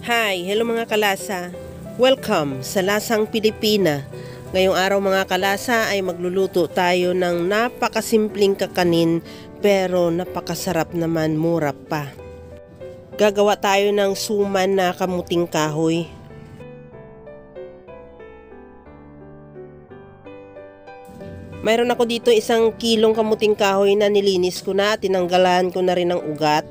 Hi! Hello mga kalasa! Welcome sa Lasang Pilipina. Ngayong araw mga kalasa ay magluluto tayo ng napakasimpleng kakanin pero napakasarap naman, mura pa. Gagawa tayo ng suman na kamuting kahoy. Mayroon ako dito 1 kilong kamuting kahoy na nilinis ko na, tinanggalan ko na rin ng ugat.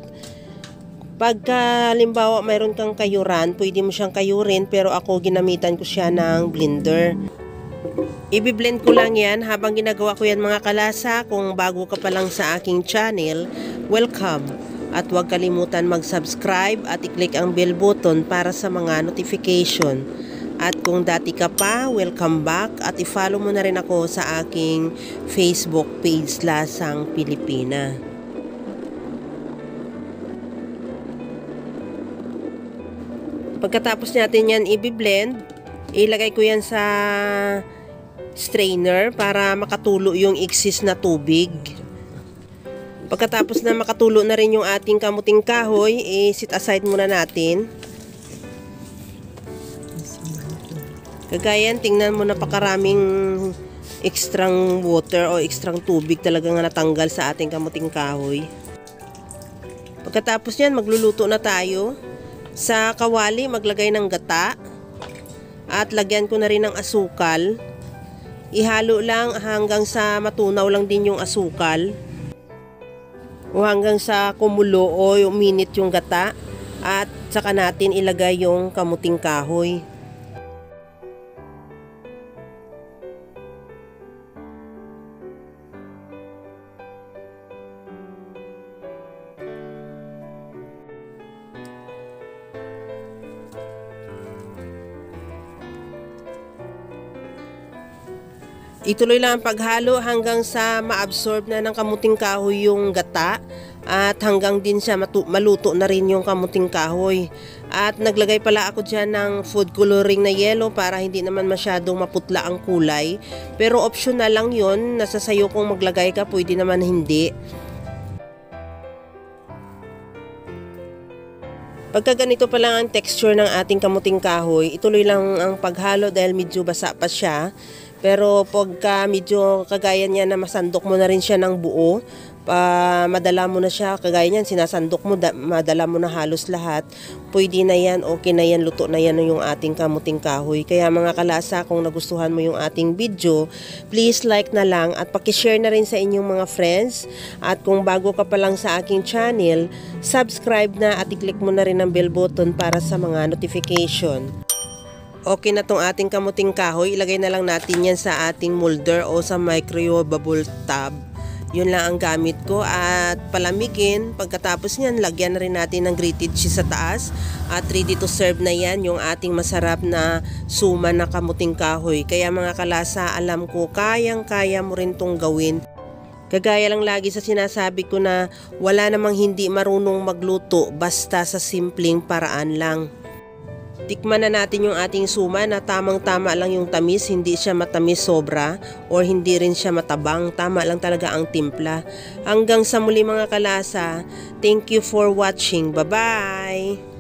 Pagka halimbawa mayroon kang kayuran, pwede mo siyang kayurin, pero ako ginamitan ko siya ng blender. Ibi-blend ko lang yan habang ginagawa ko yan mga kalasa. Kung bago ka pa lang sa aking channel, welcome. At huwag kalimutan mag-subscribe at i-click ang bell button para sa mga notification. At kung dati ka pa, welcome back at i-follow mo na rin ako sa aking Facebook page Lasang Pilipina. Pagkatapos natin yan i-blend, ilagay ko yan sa strainer para makatulo yung excess na tubig. Pagkatapos na makatulo na rin yung ating kamuting kahoy, i-set aside muna natin. Kagayan, tingnan mo, napakaraming extrang water o extrang tubig talaga nga natanggal sa ating kamuting kahoy. Pagkatapos yan, magluluto na tayo. Sa kawali, maglagay ng gata at lagyan ko na rin ng asukal. Ihalo lang hanggang sa matunaw lang din yung asukal o hanggang sa kumulo o uminit yung gata, at saka natin ilagay yung kamuting kahoy. Ituloy lang ang paghalo hanggang sa ma-absorb na ng kamuting kahoy yung gata at hanggang din siya maluto na rin yung kamuting kahoy. At naglagay pala ako dyan ng food coloring na yellow para hindi naman masyadong maputla ang kulay. Pero optional lang yun, nasa sayo kung maglagay ka, pwede naman hindi. Pagka ganito pa lang ang texture ng ating kamuting kahoy, ituloy lang ang paghalo dahil medyo basa pa siya. Pero pagka medyo kagaya niya na masandok mo na rin siya ng buo, madala mo na siya, kagaya niyan sinasandok mo, madala mo na halos lahat, pwede na yan, okay na yan, luto na yan yung ating kamuting kahoy. Kaya mga kalasa, kung nagustuhan mo yung ating video, please like na lang at pakishare na rin sa inyong mga friends. At kung bago ka pa lang sa aking channel, subscribe na at i-click mo na rin ang bell button para sa mga notification. Okay na tong ating kamuting kahoy, ilagay na lang natin yan sa ating molder o sa microwavable tub. Yun lang ang gamit ko at palamigin. Pagkatapos nyan, lagyan na rin natin ng grated cheese sa taas at ready to serve na yan yung ating masarap na suman na kamuting kahoy. Kaya mga kalasa, alam ko kayang-kaya mo rin tong gawin. Kagaya lang lagi sa sinasabi ko na wala namang hindi marunong magluto basta sa simpleng paraan lang. Tikman na natin yung ating suman na tamang-tama lang yung tamis, hindi siya matamis sobra or hindi rin siya matabang, tama lang talaga ang timpla. Hanggang sa muli mga kalasa, thank you for watching, bye-bye!